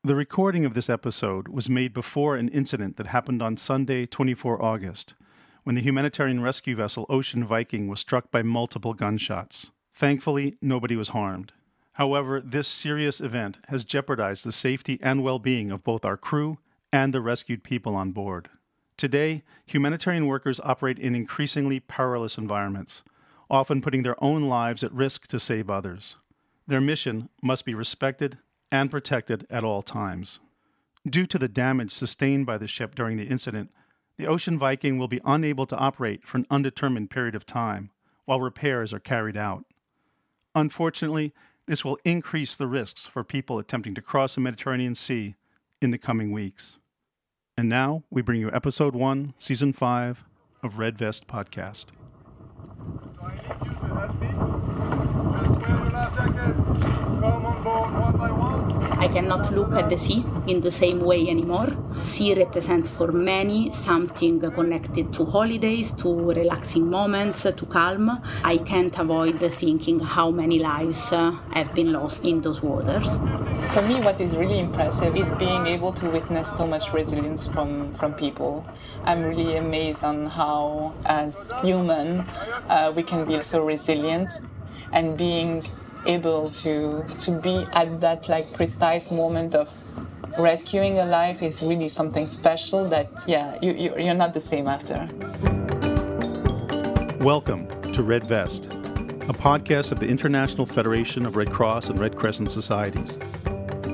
The recording of this episode was made before an incident that happened on Sunday, 24 August, when the humanitarian rescue vessel Ocean Viking was struck by multiple gunshots. Thankfully, nobody was harmed. However, this serious event has jeopardized the safety and well-being of both our crew and the rescued people on board. Today, humanitarian workers operate in increasingly perilous environments, often putting their own lives at risk to save others. Their mission must be respected and protected at all times. Due to the damage sustained by the ship during the incident, the Ocean Viking will be unable to operate for an undetermined period of time while repairs are carried out. Unfortunately, this will increase the risks for people attempting to cross the Mediterranean Sea in the coming weeks. And now, we bring you Episode 1, Season 5 of Red Vest Podcast. So I need you to help me. Just wear your life jacket. Come on board one by one. I cannot look at the sea in the same way anymore. Sea represents for many something connected to holidays, to relaxing moments, to calm. I can't avoid thinking how many lives have been lost in those waters. For me, what is really impressive is being able to witness so much resilience from people. I'm really amazed on how, as human, we can be so resilient, and being able to be at that precise moment of rescuing a life is really something special that you're not the same after. Welcome to Red Vest, a podcast of the International Federation of Red Cross and Red Crescent Societies.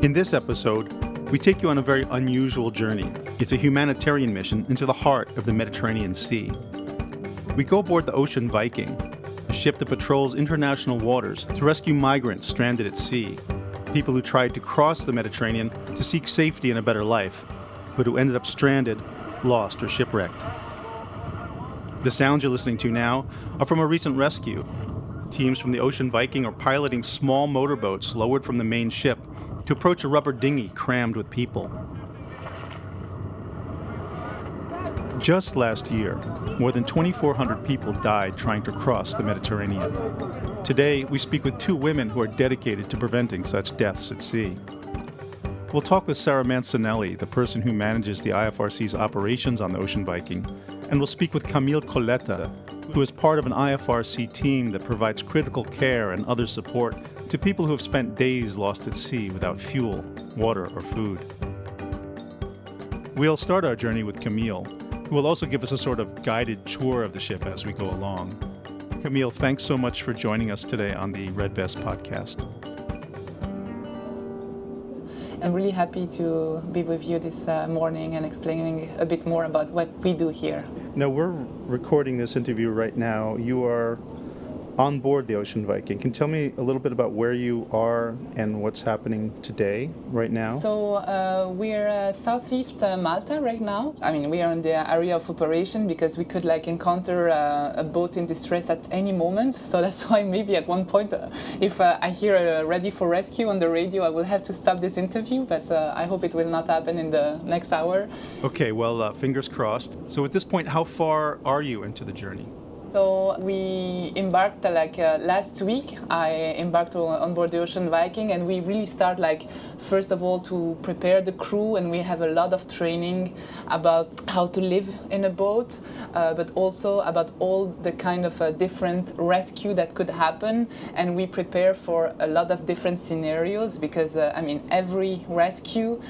In this episode, we take you on a very unusual journey. It's a humanitarian mission into the heart of the Mediterranean Sea. We go aboard the Ocean Viking, a ship that patrols international waters to rescue migrants stranded at sea, people who tried to cross the Mediterranean to seek safety and a better life, but who ended up stranded, lost, or shipwrecked. The sounds you're listening to now are from a recent rescue. Teams from the Ocean Viking are piloting small motorboats lowered from the main ship to approach a rubber dinghy crammed with people. Just last year, more than 2,400 people died trying to cross the Mediterranean. Today, we speak with two women who are dedicated to preventing such deaths at sea. We'll talk with Sarah Mancinelli, the person who manages the IFRC's operations on the Ocean Viking, and we'll speak with Camille Coletta, who is part of an IFRC team that provides critical care and other support to people who have spent days lost at sea without fuel, water, or food. We'll start our journey with Camille, who will also give us a sort of guided tour of the ship as we go along. Camille, thanks so much for joining us today on the Red Vest podcast. I'm really happy to be with you this morning and explaining a bit more about what we do here. Now, we're recording this interview right now. You are on board the Ocean Viking. Can you tell me a little bit about where you are and what's happening today, right now? So we're southeast Malta right now. I mean, we are in the area of operation because we could encounter a boat in distress at any moment. So that's why maybe at one point, if I hear ready for rescue on the radio, I will have to stop this interview, but I hope it will not happen in the next hour. Okay, well, fingers crossed. So at this point, how far are you into the journey? So we embarked last week. I embarked on board the Ocean Viking, and we really start first of all to prepare the crew, and we have a lot of training about how to live in a boat, but also about all the kind of different rescue that could happen. And we prepare for a lot of different scenarios because every rescue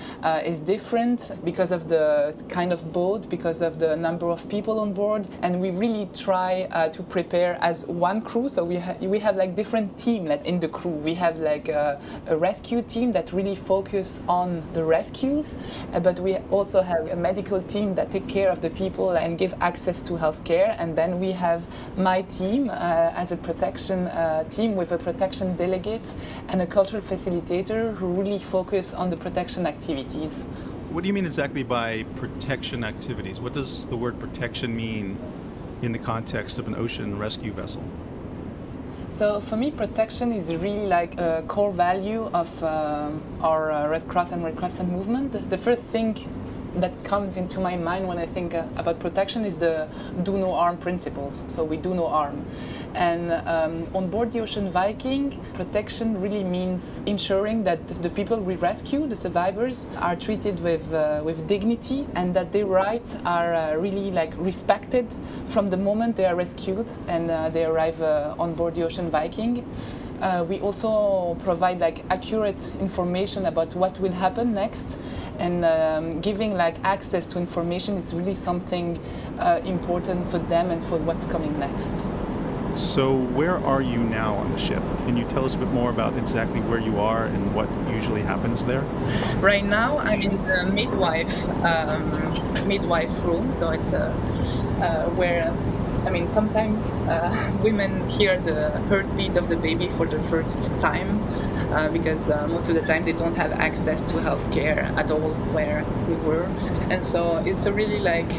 is different because of the kind of boat, because of the number of people on board, and we really try to prepare as one crew. So we have different teams in the crew. We have a rescue team that really focus on the rescues, but we also have a medical team that take care of the people and give access to healthcare. And then we have my team as a protection team with a protection delegate and a cultural facilitator who really focus on the protection activities. What do you mean exactly by protection activities? What does the word protection mean in the context of an ocean rescue vessel? So for me, protection is really a core value of our Red Cross and Red Crescent movement. The first thing that comes into my mind when I think about protection is the do no harm principles. So we do no harm. And on board the Ocean Viking, protection really means ensuring that the people we rescue, the survivors, are treated with dignity, and that their rights are really like respected from the moment they are rescued and they arrive on board the Ocean Viking. We also provide like accurate information about what will happen next, and giving like access to information is really something important for them and for what's coming next. So where are you now on the ship? Can you tell us a bit more about exactly where you are and what usually happens there? Right now, I'm in the midwife room. So it's where, I mean, sometimes women hear the heartbeat of the baby for the first time because most of the time they don't have access to healthcare at all where we were, and so it's a really like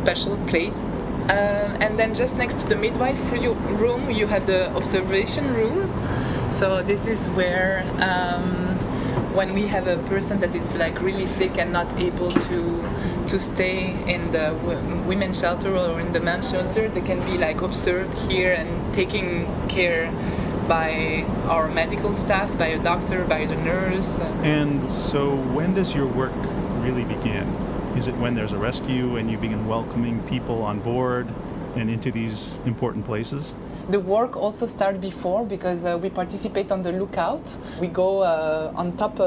special place. And then just next to the midwife room, you have the observation room. So this is where, when we have a person that is like really sick and not able to stay in the women's shelter or in the men's shelter, they can be like observed here and taken care by our medical staff, by a doctor, by the nurse. And so when does your work really begin? Is it when there's a rescue and you begin welcoming people on board and into these important places? The work also starts before because we participate on the lookout. We go on top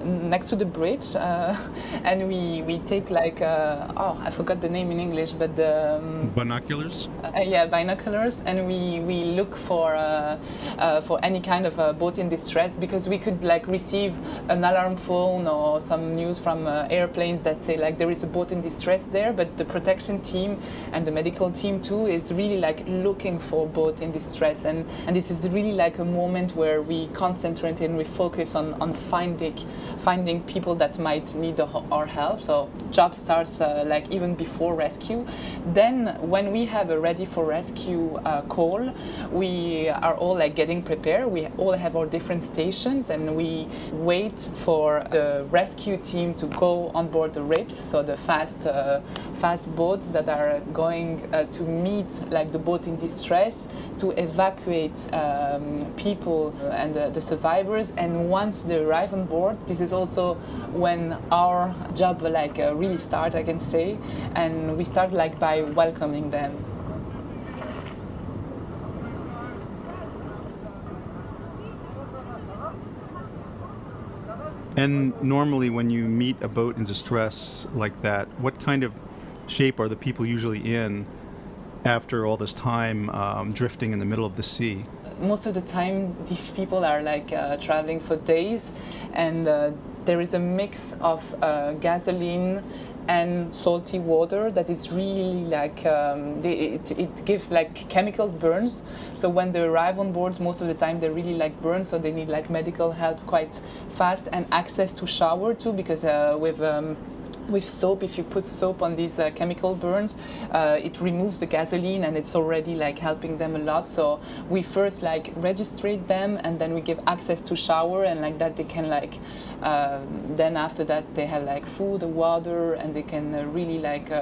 next to the bridge and we take like, I forgot the name in English, but the... Binoculars? Yeah, binoculars, and we look for any kind of a boat in distress, because we could like receive an alarm phone or some news from airplanes that say like there is a boat in distress there, but the protection team and the medical team too is really like looking for boat in distress, and this is really like a moment where we concentrate and we focus on finding people that might need our help. So job starts like even before rescue. Then when we have a ready for rescue call, we are all like getting prepared. We all have our different stations and we wait for the rescue team to go on board the RIPS, so the fast boats that are going to meet like the boat in distress, to evacuate people and the survivors. And once they arrive on board, this is also when our job like really starts, I can say, and we start like by welcoming them. And normally when you meet a boat in distress like that, what kind of shape are the people usually in after all this time drifting in the middle of the sea? Most of the time these people are like traveling for days, and there is a mix of gasoline and salty water that is really like it gives like chemical burns. So when they arrive on board, most of the time they really like burn, so they need like medical help quite fast, and access to shower too, because with soap, if you put soap on these chemical burns, it removes the gasoline, and it's already like helping them a lot. So we first like registrate them, and then we give access to shower, and like that they can like then after that they have like food, water, and they can really like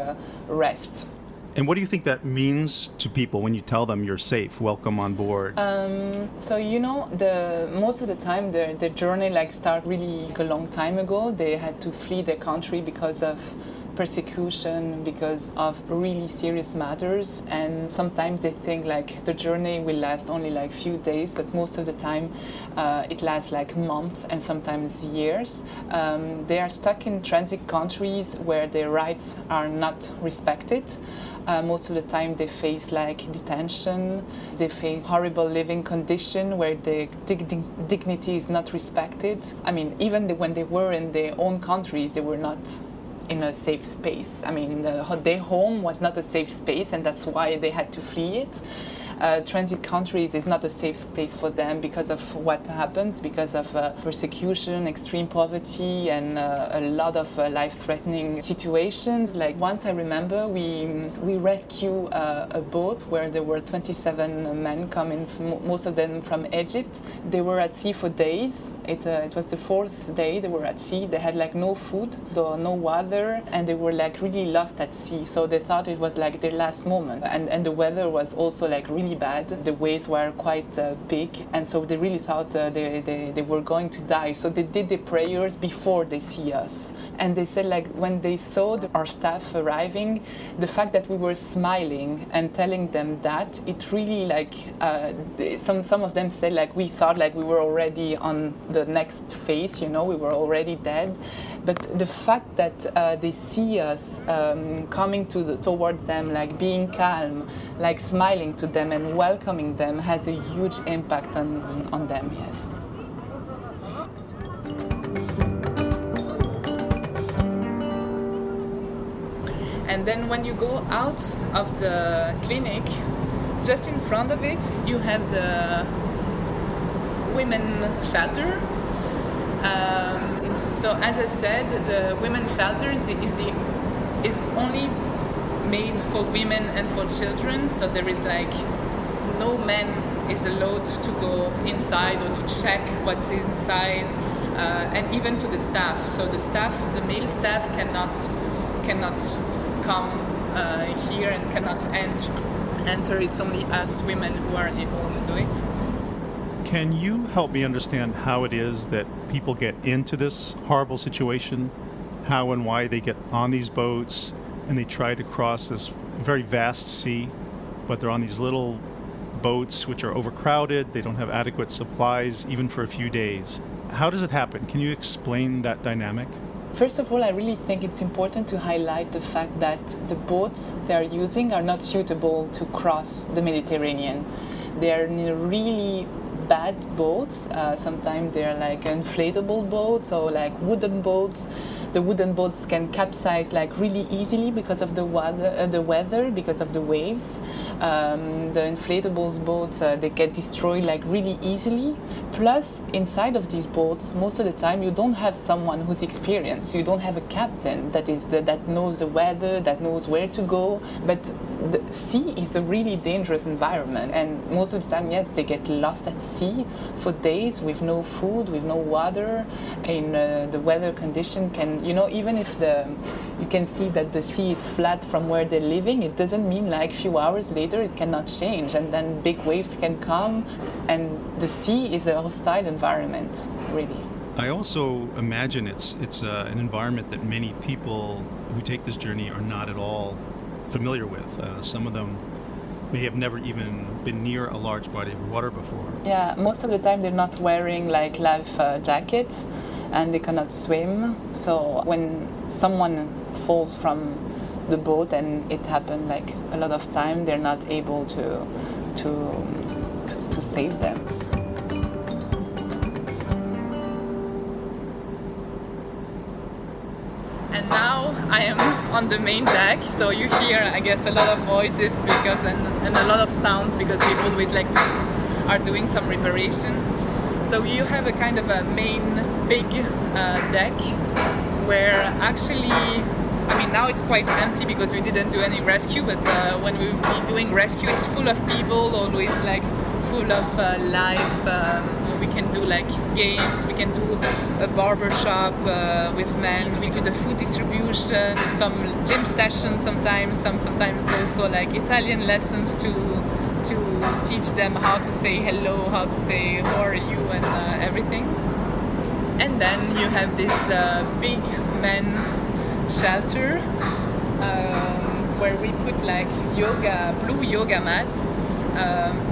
rest. And what do you think that means to people when you tell them you're safe, welcome on board? So you know, most of the time their journey like start really a long time ago. They had to flee their country because of persecution, because of really serious matters, and sometimes they think like the journey will last only like few days, but most of the time it lasts like months and sometimes years. They are stuck in transit countries where their rights are not respected. Most of the time they face like detention, they face horrible living condition where their dignity is not respected. I mean, even when they were in their own countries, they were not in a safe space. I mean, their home was not a safe space, and that's why they had to flee it. transit countries is not a safe space for them because of what happens, because of persecution, extreme poverty, and a lot of life-threatening situations. Like once I remember, we rescue a boat where there were 27 men coming, most of them from Egypt. They were at sea for days. It was the fourth day they were at sea. They had like no food, no water, and they were like really lost at sea. So they thought it was like their last moment. And the weather was also like really bad. The waves were quite big, and so they really thought they were going to die. So they did the prayers before they see us. And they said like when they saw our staff arriving, the fact that we were smiling and telling them that, it really like some of them said like we thought like we were already on the next phase, you know, we were already dead. But the fact that they see us coming towards them, like being calm, like smiling to them and welcoming them, has a huge impact on them, yes. And then when you go out of the clinic, just in front of it, you have the women shelter. So as I said, the women's shelter is only made for women and for children. So there is like no man is allowed to go inside or to check what's inside, and even for the staff. So the male staff cannot come here and cannot enter. It's only us women who are able to do it. Can you help me understand how it is that people get into this horrible situation, how and why they get on these boats and they try to cross this very vast sea, but they're on these little boats which are overcrowded, they don't have adequate supplies even for a few days. How does it happen? Can you explain that dynamic? First of all, I really think it's important to highlight the fact that the boats they're using are not suitable to cross the Mediterranean. They're really bad boats. Sometimes they're like inflatable boats or like wooden boats. The wooden boats can capsize like really easily because of the weather, because of the waves. The inflatables boats, they get destroyed like really easily. Plus, inside of these boats, most of the time you don't have someone who's experienced. You don't have a captain that knows the weather, that knows where to go. But the sea is a really dangerous environment, and most of the time, yes, they get lost at sea for days with no food, with no water. In the weather condition can, you know, even if you can see that the sea is flat from where they're living, it doesn't mean like a few hours later it cannot change, and then big waves can come, and the sea is a hostile environment, really. I also imagine it's an environment that many people who take this journey are not at all familiar with. Some of them may have never even been near a large body of water before. Yeah, most of the time they're not wearing like life jackets, and they cannot swim. So when someone falls from the boat, and it happened like a lot of time, they're not able to save them. And now I am on the main deck, so you hear, I guess, a lot of voices and a lot of sounds because we always are doing some reparation. So you have a kind of a main big deck where actually, I mean, now it's quite empty because we didn't do any rescue, but when we will be doing rescue, it's full of people, always like full of life. We can do like games, we can do a barber shop with men, we do the food distribution, some gym sessions sometimes also like Italian lessons to teach them how to say hello, how to say how are you, and everything. And then you have this big men shelter where we put like blue yoga mats,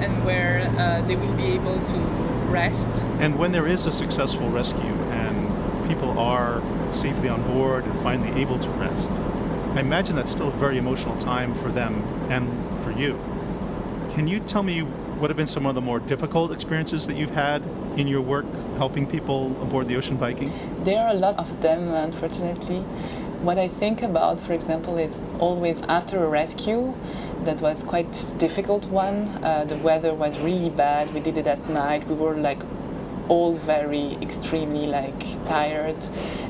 and where they will be able to rest. And when there is a successful rescue and people are safely on board and finally able to rest, I imagine that's still a very emotional time for them and for you. Can you tell me what have been some of the more difficult experiences that you've had in your work helping people aboard the Ocean Viking? There are a lot of them, unfortunately. What I think about, for example, is always after a rescue, that was quite difficult one. The weather was really bad. We did it at night. We were like all very extremely tired,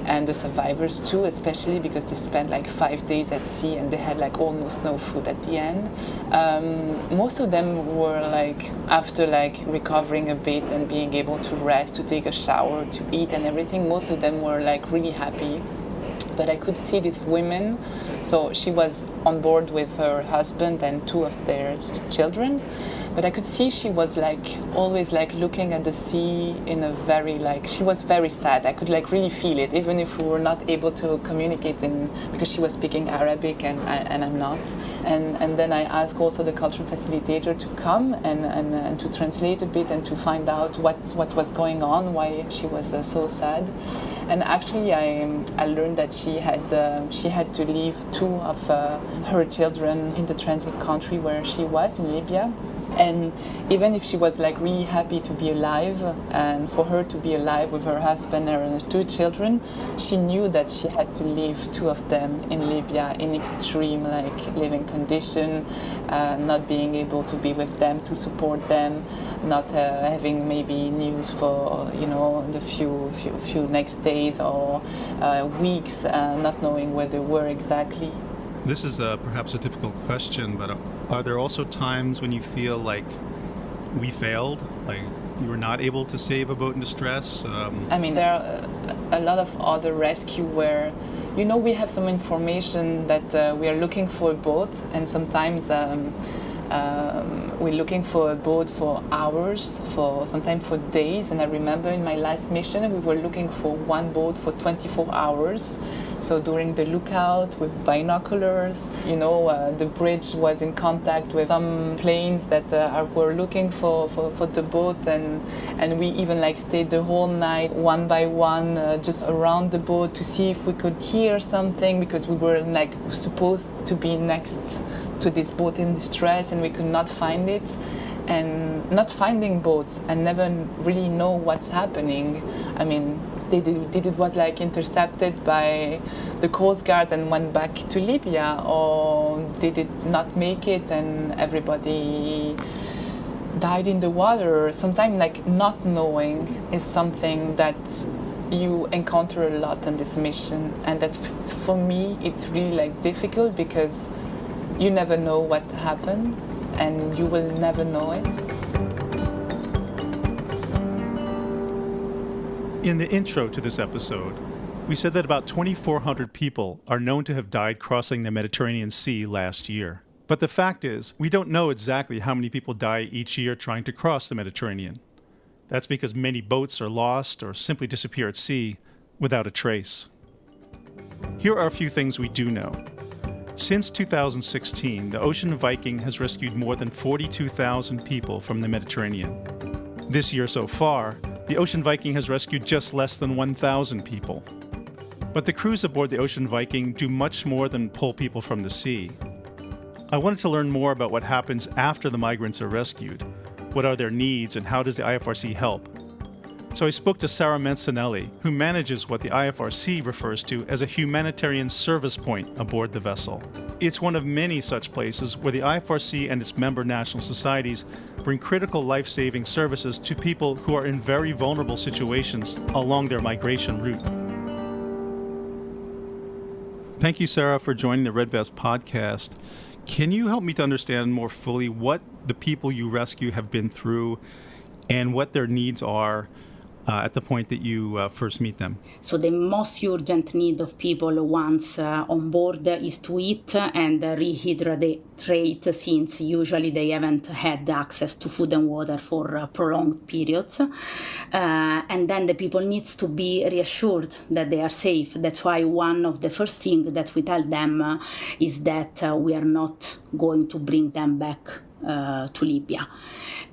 and the survivors too, especially because they spent 5 days at sea and they had almost no food at the end. Most of them were after recovering a bit and being able to rest, to take a shower, to eat and everything, most of them were really happy. But I could see these women. So she was on board with her husband and 2 of their children. But I could see she was always looking at the sea in a very she was very sad. I could really feel it, even if we were not able to communicate because she was speaking Arabic and I'm not. And then I asked also the cultural facilitator to come and to translate a bit and to find out what was going on, why she was so sad. And actually I learned that she had to leave 2 of her children in the transit country where she was, in Libya. And even if she was really happy to be alive, and for her to be alive with her husband and her 2 children, she knew that she had to leave 2 of them in Libya in extreme living condition, not being able to be with them, to support them, not having maybe news for the few next days or weeks, not knowing where they were exactly. This is perhaps a difficult question, but are there also times when you feel like we failed, you were not able to save a boat in distress? I mean, there are a lot of other rescue where, we have some information that we are looking for a boat, and sometimes we're looking for a boat for hours, sometimes for days. And I remember in my last mission, we were looking for one boat for 24 hours. So during the lookout with binoculars, the bridge was in contact with some planes that were looking for the boat, and we even stayed the whole night one by one just around the boat to see if we could hear something, because we were supposed to be next to this boat in distress and we could not find it. And not finding boats and never really know what's happening. I mean, did it was intercepted by the Coast Guard and went back to Libya, or did it not make it and everybody died in the water? Sometimes not knowing is something that you encounter a lot on this mission, and that for me it's really difficult, because you never know what happened and you will never know it. In the intro to this episode, we said that about 2,400 people are known to have died crossing the Mediterranean Sea last year. But the fact is, we don't know exactly how many people die each year trying to cross the Mediterranean. That's because many boats are lost or simply disappear at sea without a trace. Here are a few things we do know. Since 2016, the Ocean Viking has rescued more than 42,000 people from the Mediterranean. This year so far, the Ocean Viking has rescued just less than 1,000 people. But the crews aboard the Ocean Viking do much more than pull people from the sea. I wanted to learn more about what happens after the migrants are rescued. What are their needs and how does the IFRC help? So I spoke to Sarah Mancinelli, who manages what the IFRC refers to as a humanitarian service point aboard the vessel. It's one of many such places where the IFRC and its member national societies bring critical life-saving services to people who are in very vulnerable situations along their migration route. Thank you, Sarah, for joining the Red Vest podcast. Can you help me to understand more fully what the people you rescue have been through and what their needs are at the point that you first meet them? So the most urgent need of people once on board is to eat and rehydrate, since usually they haven't had access to food and water for prolonged periods. And then the people need to be reassured that they are safe. That's why one of the first things that we tell them is that we are not going to bring them back to Libya.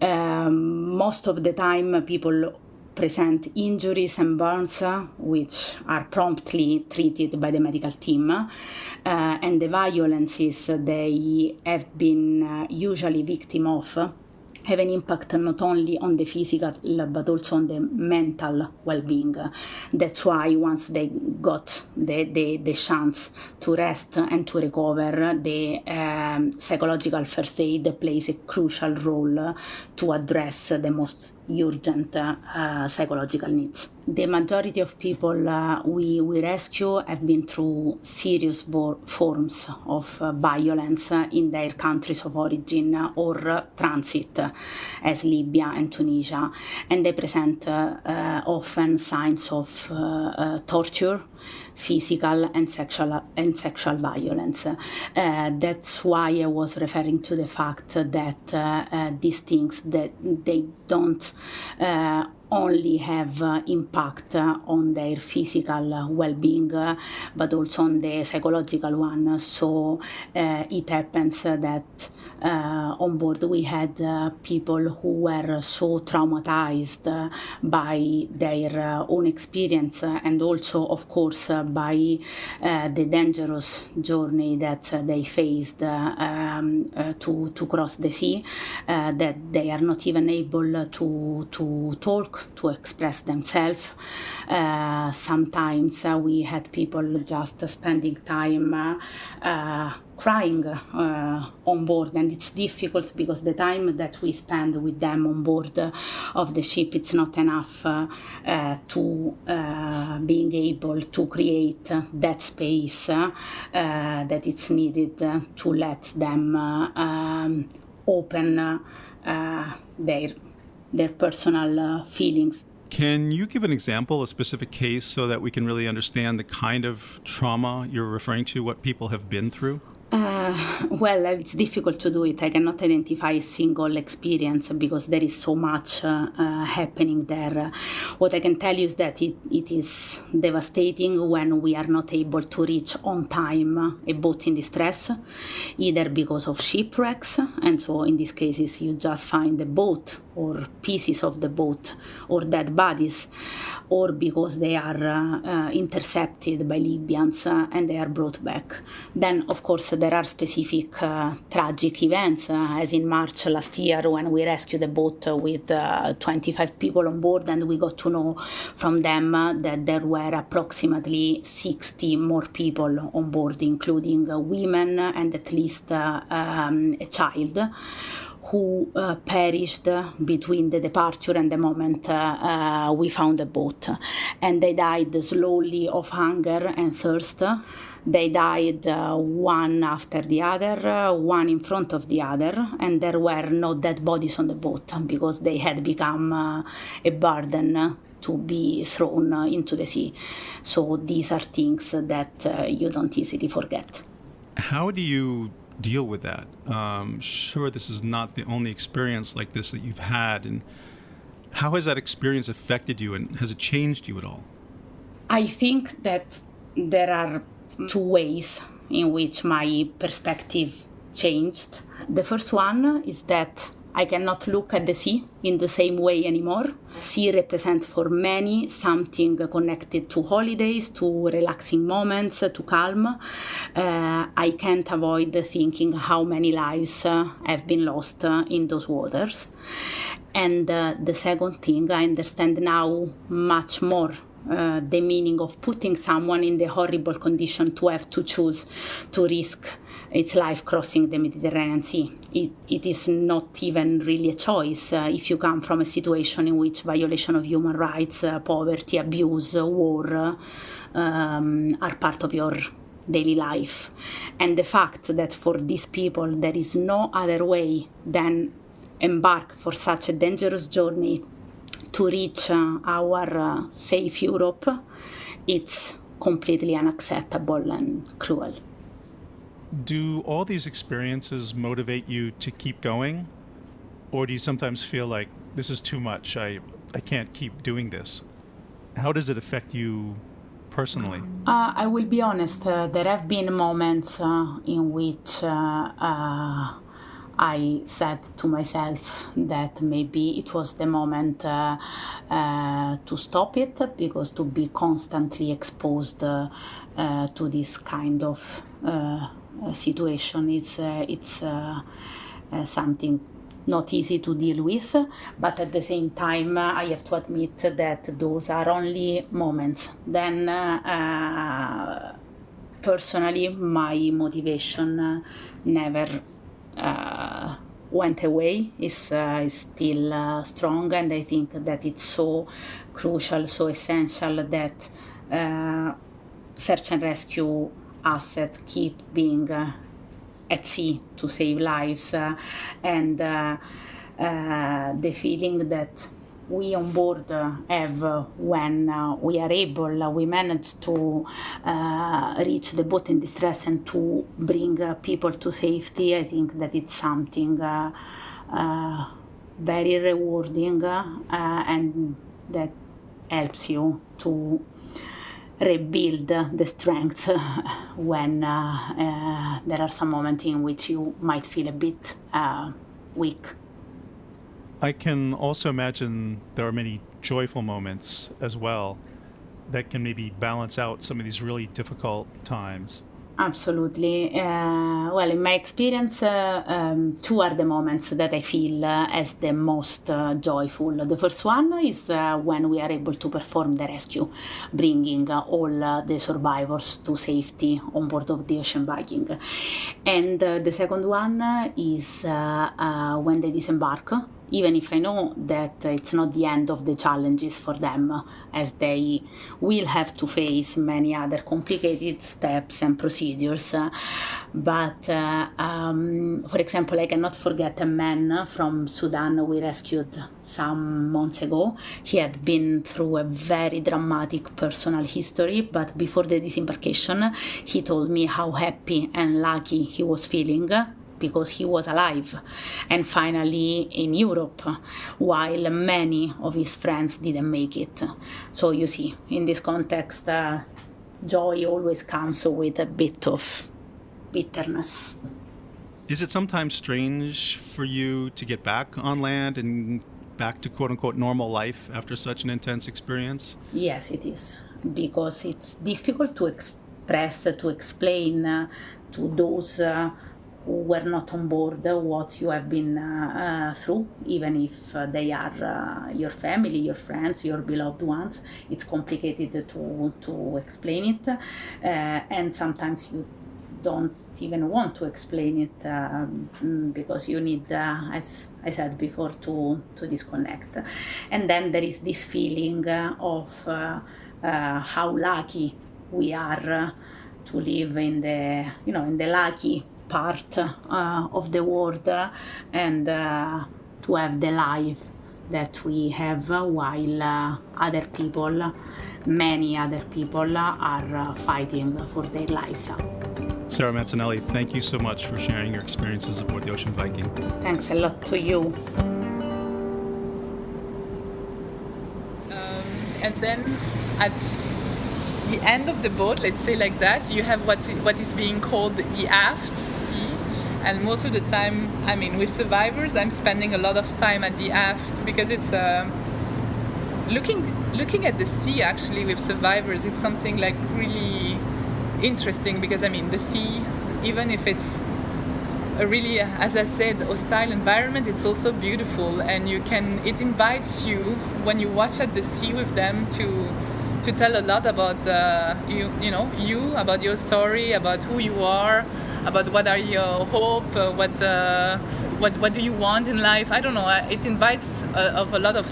Most of the time people present injuries and burns, which are promptly treated by the medical team, and the violences they have been usually victim of have an impact not only on the physical but also on the mental well-being. That's why once they got the chance to rest and to recover, the psychological first aid plays a crucial role to address the most urgent psychological needs. The majority of people we rescue have been through serious forms of violence in their countries of origin or transit, as Libya and Tunisia, and they present often signs of torture, physical and sexual violence. That's why I was referring to the fact that these things that they don't only have impact on their physical well-being, but also on the psychological one. So it happens that on board we had people who were so traumatized by their own experience and also, of course, by the dangerous journey that they faced to cross the sea, that they are not even able to talk, to express themselves. Sometimes we had people just spending time crying on board, and it's difficult because the time that we spend with them on board of the ship, it's not enough to being able to create that space that it's needed to let them open their personal feelings. Can you give an example, a specific case, so that we can really understand the kind of trauma you're referring to, what people have been through? Well, it's difficult to do it. I cannot identify a single experience because there is so much happening there. What I can tell you is that it is devastating when we are not able to reach on time a boat in distress, either because of shipwrecks, and so in these cases you just find the boat or pieces of the boat or dead bodies, or because they are intercepted by Libyans and they are brought back. Then, of course, there are specific tragic events, as in March last year when we rescued a boat with 25 people on board, and we got to know from them that there were approximately 60 more people on board, including women and at least a child, who perished between the departure and the moment we found the boat. And they died slowly of hunger and thirst. They died one after the other, one in front of the other, and there were no dead bodies on the boat because they had become a burden to be thrown into the sea. So these are things that you don't easily forget. How do you deal with that? Sure, this is not the only experience like this that you've had, and how has that experience affected you, and has it changed you at all? I think that there are two ways in which my perspective changed. The first one is that I cannot look at the sea in the same way anymore. Sea represents for many something connected to holidays, to relaxing moments, to calm. I can't avoid thinking how many lives have been lost in those waters. And the second thing, I understand now much more the meaning of putting someone in the horrible condition to have to choose to risk its life crossing the Mediterranean Sea. It is not even really a choice if you come from a situation in which violation of human rights, poverty, abuse, war are part of your daily life. And the fact that for these people there is no other way than embark for such a dangerous journey to reach our safe Europe, it's completely unacceptable and cruel. Do all these experiences motivate you to keep going? Or do you sometimes feel like, this is too much, I can't keep doing this? How does it affect you personally? I will be honest, there have been moments in which I said to myself that maybe it was the moment to stop it, because to be constantly exposed to this kind of situation, it's something not easy to deal with, but at the same time, I have to admit that those are only moments. Then, personally, my motivation never went away. Is still strong, and I think that it's so crucial, so essential that search and rescue assets keep being at sea to save lives, and the feeling that we on board have when we are able, we manage to reach the boat in distress and to bring people to safety. I think that it's something very rewarding, and that helps you to rebuild the strength when there are some moments in which you might feel a bit weak. I can also imagine there are many joyful moments as well that can maybe balance out some of these really difficult times. Absolutely. Well, in my experience, two are the moments that I feel as the most joyful. The first one is when we are able to perform the rescue, bringing all the survivors to safety on board of the Ocean Viking. And the second one is when they disembark, even if I know that it's not the end of the challenges for them, as they will have to face many other complicated steps and procedures. But, for example, I cannot forget a man from Sudan we rescued some months ago. He had been through a very dramatic personal history, but before the disembarkation, he told me how happy and lucky he was feeling because he was alive and finally in Europe, while many of his friends didn't make it. So you see, in this context, joy always comes with a bit of bitterness. Is it sometimes strange for you to get back on land and back to quote-unquote normal life after such an intense experience? Yes, it is, because it's difficult to express, to explain to those who were not on board what you have been through, even if they are your family, your friends, your beloved ones. It's complicated to explain it, and sometimes you don't even want to explain it because you need, as I said before, to disconnect. And then there is this feeling of how lucky we are to live in the lucky part of the world, and to have the life that we have, while other people, many other people, are fighting for their lives. Sarah Manzanelli, thank you so much for sharing your experiences aboard the Ocean Viking. Thanks a lot to you. And then at the end of the boat, let's say like that, you have what is being called the aft. And most of the time, I mean, with survivors, I'm spending a lot of time at the aft because it's looking at the sea actually with survivors is something like really interesting, because I mean the sea, even if it's a really, as I said, hostile environment, it's also beautiful, and it invites you when you watch at the sea with them to tell a lot about you, about your story, about who you are, about what are your hope, what do you want in life. I don't know. It invites of a lot of,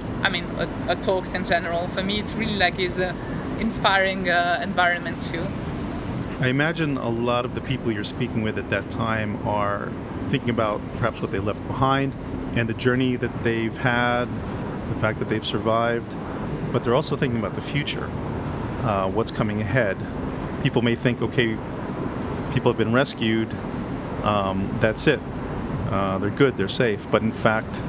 talks in general. For me, it's really like is an inspiring environment too. I imagine a lot of the people you're speaking with at that time are thinking about perhaps what they left behind and the journey that they've had, the fact that they've survived, but they're also thinking about the future, what's coming ahead. People may think, okay, people have been rescued, that's it. They're good, they're safe. But in fact,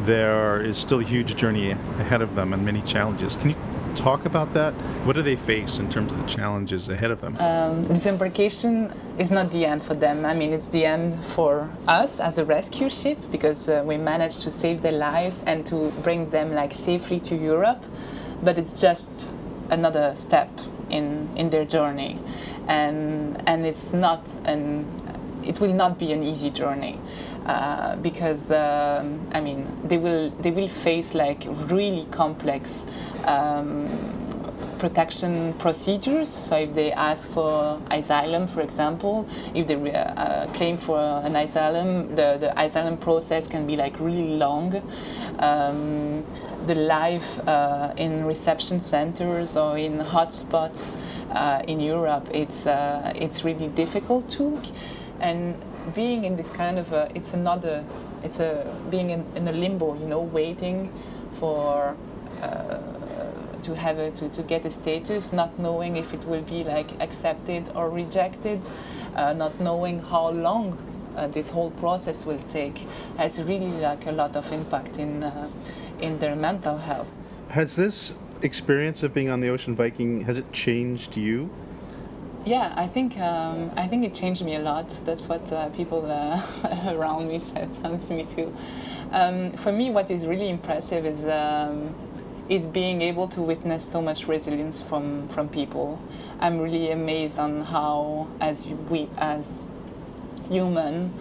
there is still a huge journey ahead of them and many challenges. Can you talk about that? What do they face in terms of the challenges ahead of them? Disembarkation is not the end for them. I mean, it's the end for us as a rescue ship, because we managed to save their lives and to bring them safely to Europe. But it's just another step in their journey. And it's not it will not be an easy journey because they will face like really complex protection procedures. So if they ask for asylum, for example, if they claim for an asylum, the asylum process can be like really long. The life in reception centers or in hotspots in Europe, it's really difficult too. And being in this kind of being in a limbo, waiting for to get a status, not knowing if it will be like accepted or rejected, not knowing how long this whole process will take, has really like a lot of impact in their mental health. Has this experience of being on the Ocean Viking, has it changed you? Yeah, I think it changed me a lot. That's what people around me said to me too. For me, what is really impressive is being able to witness so much resilience from people. I'm really amazed on how, as human,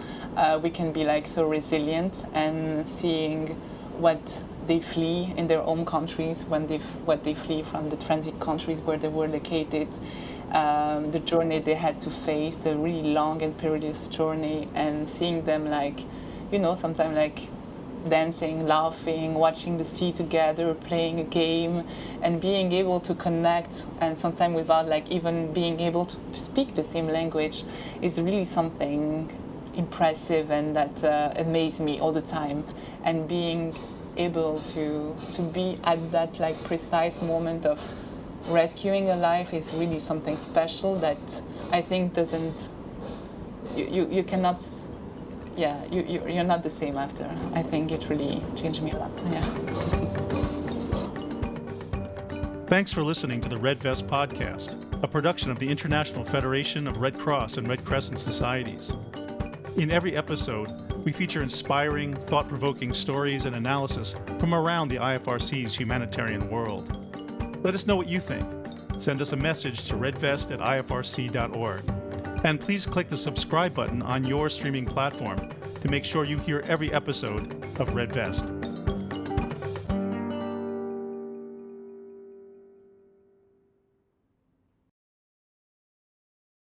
we can be like so resilient, and seeing what they flee in their own countries, what they flee from the transit countries where they were located, the journey they had to face, the really long and perilous journey, and seeing them like, sometimes like dancing, laughing, watching the sea together, playing a game, and being able to connect, and sometimes without like even being able to speak the same language, is really something impressive, and that amazed me all the time. And being able to be at that like precise moment of rescuing a life is really something special that I think doesn't, you cannot, you're not the same after. I think it really changed me a lot. Yeah. Thanks for listening to the Red Vest Podcast, a production of the International Federation of Red Cross and Red Crescent Societies. In every episode, we feature inspiring, thought-provoking stories and analysis from around the IFRC's humanitarian world. Let us know what you think. Send us a message to redvest@ifrc.org. And please click the subscribe button on your streaming platform to make sure you hear every episode of Red Vest.